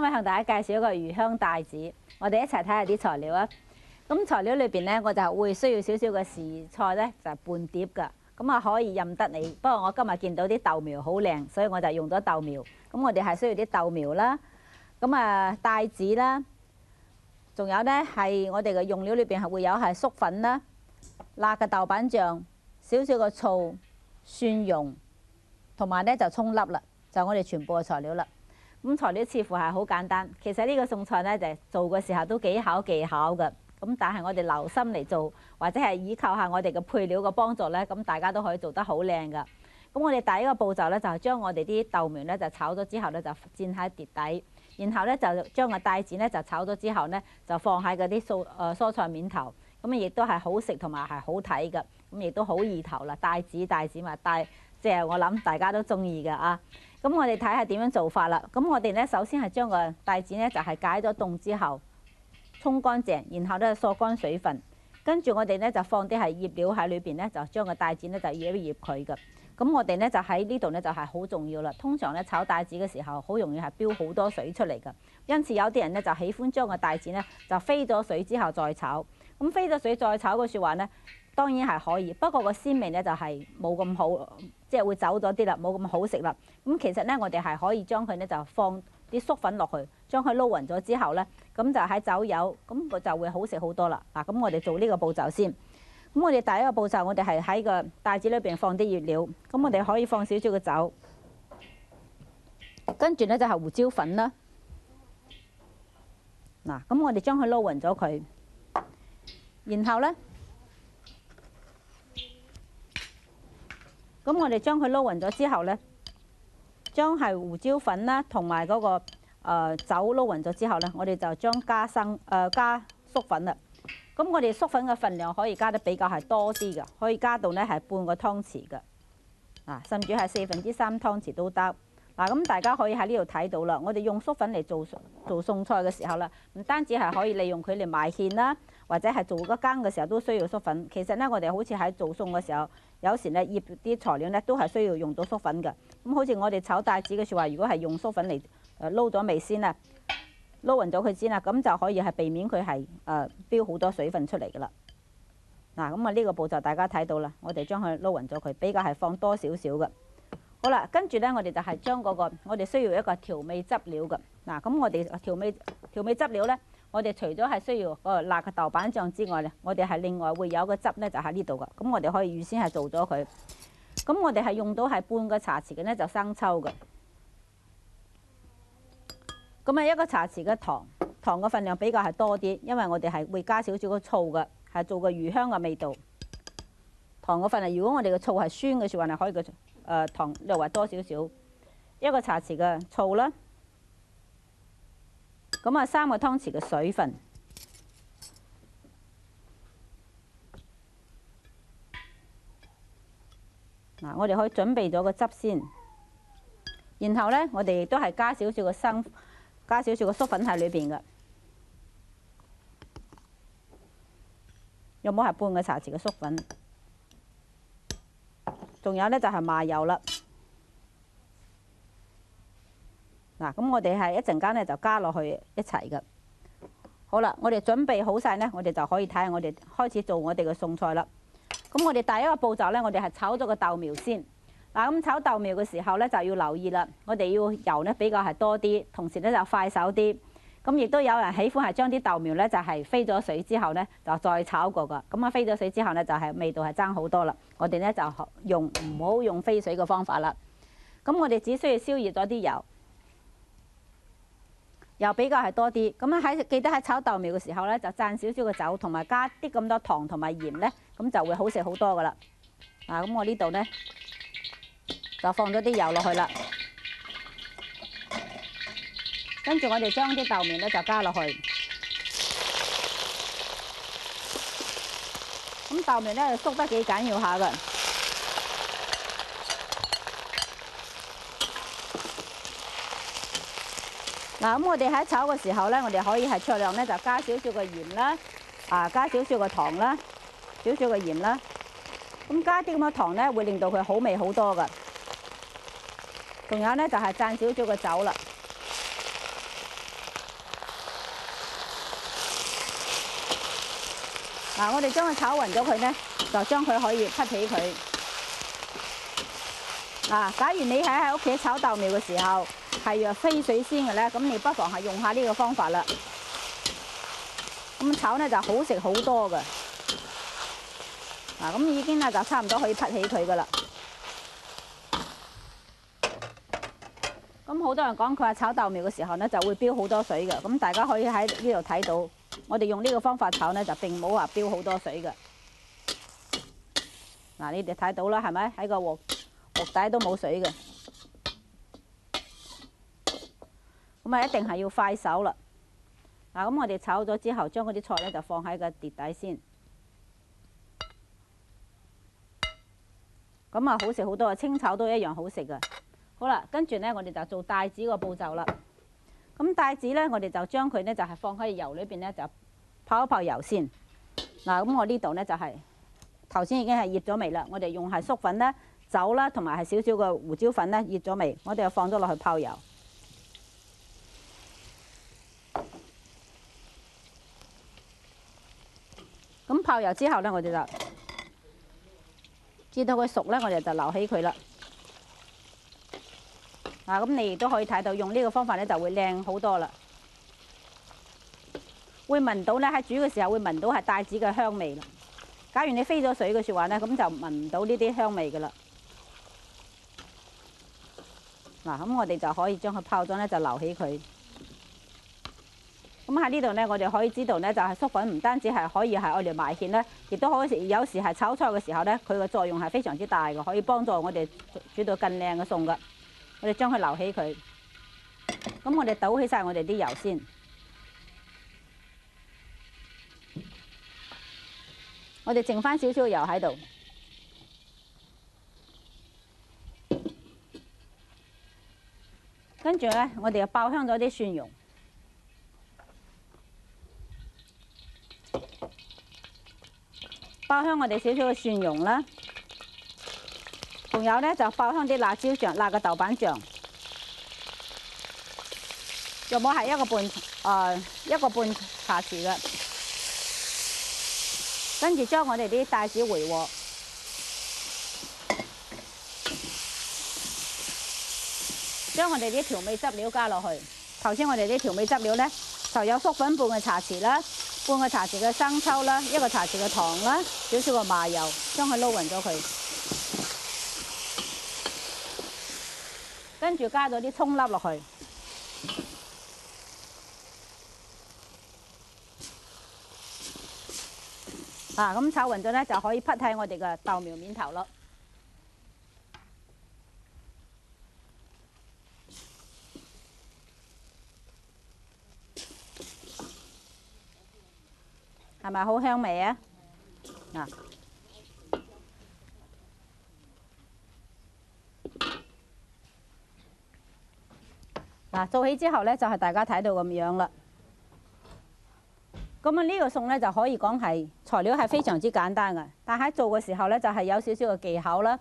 今日向大家介紹一個魚香帶子，我哋一齊睇下啲材料啊。咁材料裏邊咧，我就會需要少少嘅時菜咧，就係半碟㗎。咁啊可以任得你，不過我今日見到啲豆苗好靚，所以我就用咗豆苗。咁我哋係需要啲豆苗啦，咁啊帶子啦，仲有咧係我哋嘅用料裏邊係會有係粟粉啦、辣嘅豆瓣醬、少少嘅醋、蒜蓉，同埋咧就葱粒啦，就我哋全部嘅材料啦。咁材料似乎係好簡單，其實呢個餸菜咧就做嘅時候都幾考技巧嘅。咁但係我哋留心嚟做，或者係依靠下我哋嘅配料嘅幫助咧，咁大家都可以做得好靚噶。咁我哋第一個步驟咧就係將我哋啲豆苗咧就炒咗之後咧就墊喺碟底，然後咧就將個帶子咧就炒咗之後咧就放喺嗰啲蔬菜面頭，咁亦都係好食同埋係好睇嘅，咁亦都好意頭啦。帶子咪帶，即係我諗大家都中意嘅啊。咁我哋睇下點樣做法啦。咁我哋咧首先係將個帶子咧就係解咗凍之後沖乾淨，然後咧索乾水分，跟住我哋咧就放啲係醃料喺裏邊咧，就將個帶子咧就醃一醃佢嘅。咁我哋咧就喺呢度咧就係好重要啦。通常咧炒帶子嘅時候，好容易係飆好多水出嚟嘅，因此有啲人咧就喜歡將個帶子咧就飛咗水之後再炒。咁飛咗水再炒嘅説話咧，當然係可以，不過個鮮味咧就係冇咁好，即係會走咗啲啦，冇咁好食啦。咁其實咧，我哋係可以將佢咧就放啲粟粉落去，將佢撈勻咗之後咧，咁就喺酒油，咁佢就會好食好多啦。嗱，咁我哋做呢個步驟先。咁我哋第一個步驟，我哋係喺個帶子裏邊放啲醃料，咁我哋可以放少少嘅酒，跟住咧就係胡椒粉啦。嗱，咁我哋將佢撈勻咗佢，然後咧，咁我哋將佢撈勻咗之後咧，將係胡椒粉啦同埋嗰個酒撈勻咗之後咧，我哋就將加粟粉啦。咁我哋粟粉嘅份量可以加得比較係多啲嘅，可以加到咧係半個湯匙嘅，甚至係3/4湯匙都得。嗱，咁大家可以喺呢度睇到啦。我哋用粟粉嚟做餸菜嘅時候啦，唔單止係可以利用佢嚟埋芡啦，或者係做個羹嘅時候都需要粟粉。其實咧，我哋好似喺做餸嘅時候，有時咧醃啲材料咧都係需要用到粟粉嘅。咁好似我哋炒帶子嘅説話，如果係用粟粉嚟撈咗味先啦，撈勻咗佢先啦，咁就可以係避免佢係飆好多水分出嚟噶啦。嗱，咁啊呢個步驟大家睇到啦，我哋將佢撈勻咗佢，比較係放多少少嘅。好啦，跟住咧我哋就係將嗰個我哋需要一個調味汁料嘅。嗱，咁我哋調味汁料咧，我哋除咗係需要個辣嘅豆瓣醬之外咧，我哋係另外會有個汁咧就喺呢度嘅。咁我哋可以預先係做咗佢。咁我哋係用到係半個茶匙嘅咧就生抽嘅。咁啊一個茶匙嘅糖嘅份量比較係多啲，因為我哋係會加少少個醋嘅，係做個魚香嘅味道。糖嘅份量，如果我哋嘅醋係酸嘅説話，係可以個糖略為多少少，一個茶匙嘅醋啦。咁啊3個湯匙嘅水分。嗱，我哋可以準備咗個汁先，然後咧我哋亦都係加少少嘅粟粉喺裏邊嘅，有冇係半個茶匙嘅粟粉？仲有咧就係麻油啦。嗱，咁我哋係一陣間咧就加落去一齊嘅。好啦，我哋準備好晒咧，我哋就可以睇下我哋開始做我哋嘅餸菜啦。咁我哋第一個步驟咧，我哋係炒咗個豆苗先。嗱，咁炒豆苗嘅時候咧就要留意啦，我哋要油咧比較係多啲，同時咧就快手啲。咁亦都有人喜歡係將啲豆苗咧就係飛咗水之後咧就再炒過噶。咁啊飛咗水之後咧就係味道係爭好多啦。我哋咧就唔好用飛水嘅方法啦。咁我哋只需要燒熱咗啲油比較係多啲。咁啊記得喺炒豆苗嘅時候咧就蘸少少嘅酒，同埋加啲咁多糖同埋鹽咧，咁就會好食好多噶啦。咁我呢度咧就放咗啲油落去啦。跟住我哋將啲豆苗咧就加落去，咁豆苗咧就縮得幾緊要下㗎。嗱，咁我哋喺炒嘅時候咧，我哋可以係酌量咧就加少少嘅鹽啦，加少少嘅糖啦，少少嘅鹽啦。咁加啲咁嘅糖咧，會令到佢好味好多㗎。仲有咧就係蘸少少嘅酒啦。嗱，我哋將佢炒勻咗佢咧，就將佢可以潷起佢。嗱，假如你喺屋企炒豆苗嘅時候係要飛水先嘅咧，咁你不妨係用下呢個方法啦。咁炒咧就好食好多嘅。嗱，咁已經咧就差唔多可以潷起佢噶啦。咁好多人講佢話炒豆苗嘅時候咧就會飆好多水嘅，咁大家可以喺呢度睇到，我哋用呢個方法炒咧就並冇話飆好多水嘅。嗱，你哋睇到啦，係咪喺個鑊底都冇水嘅？咁啊，一定係要快手啦。嗱，咁我哋炒咗之後，將嗰啲菜咧就放喺個碟底先。咁啊，好食好多啊！清炒都一樣好食嘅。好啦，跟住咧，我哋就做帶子個步驟啦。咁帶子咧，我哋就將佢咧就係放喺油裏邊咧，就泡一泡油先。嗱，咁我呢度咧就係頭先已經係醃咗味啦。我哋用係粟粉咧、酒啦，同埋係少少嘅胡椒粉咧醃咗味，我哋就放咗落去泡油。咁泡油之後咧，我哋就至到佢熟咧，我哋就留起佢啦。嗱，咁你亦都可以睇到，用呢個方法咧就會靚好多啦。會聞到咧喺煮嘅時候會聞到係帶子嘅香味啦。假如你飛咗水嘅説話咧，咁就聞唔到呢啲香味噶啦。嗱，咁我哋就可以將佢泡咗咧，就留起佢。咁喺呢度咧，我哋可以知道咧，就係粟粉唔單止係可以係愛嚟埋芡咧，亦都可以有時係炒菜嘅時候咧，佢嘅作用係非常之大嘅，可以幫助我哋煮到更靚嘅餸噶。我哋將佢留起佢，咁我哋倒起晒我哋啲油先。我哋剩翻少少油喺度，跟住咧，我哋又爆香咗啲蒜蓉。爆香我哋少少嘅蒜蓉啦，仲有咧就爆香啲辣椒醬、辣嘅豆瓣醬，又冇係一個半茶匙嘅，跟住將我哋啲帶子回鑊，將我哋啲調味汁料加落去。頭先我哋啲調味汁料咧就有粟粉半個茶匙啦。半個茶匙嘅生抽啦，一個茶匙嘅糖啦，少少嘅麻油，將佢撈勻咗佢，跟住加咗啲葱粒落去，咁炒勻咗咧就可以潷喺我哋嘅豆苗面頭咯。係咪好香味啊？嗱，做起之後咧，就係大家睇到咁樣啦。咁啊，呢個餸咧就可以講係材料係非常之簡單嘅，但喺做嘅時候咧就係有少少嘅技巧啦。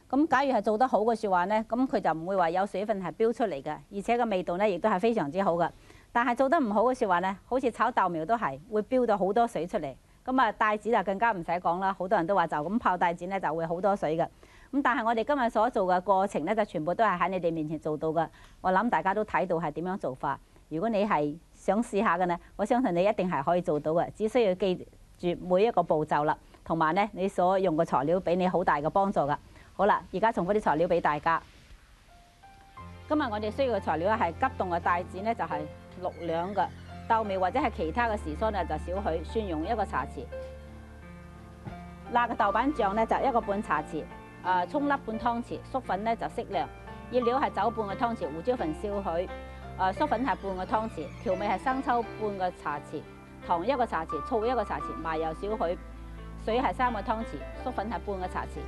咁假如係做得好嘅説話咧，咁佢就唔會話有水分係飆出嚟嘅，而且個味道咧亦都係非常之好嘅。但係做得唔好嘅説話咧，好似炒豆苗都係會飆到好多水出嚟。咁啊，帶子就更加唔使講啦，好多人都話就咁泡帶子咧就會好多水嘅。咁但係我哋今日所做嘅過程咧，就全部都係喺你哋面前做到嘅。我諗大家都睇到係點樣做法。如果你係想試下嘅呢，我相信你一定係可以做到嘅。只需要記住每一個步驟啦，同埋呢你所用嘅材料俾你好大嘅幫助㗎。好啦，而家重複啲材料俾大家。今日我哋需要嘅材料係急凍嘅帶子呢，就係6兩嘅。豆苗或者係其他嘅時蔬呢，就少許，蒜蓉1個茶匙，辣嘅豆瓣醬呢，就1個半茶匙，葱粒半湯匙，粟粉呢就適量，醃料係酒半個湯匙，胡椒粉少許，粟粉係半個湯匙，調味係生抽半個茶匙，糖1個茶匙，醋1個茶匙，麻油少許，水係3個湯匙，粟粉係半個茶匙。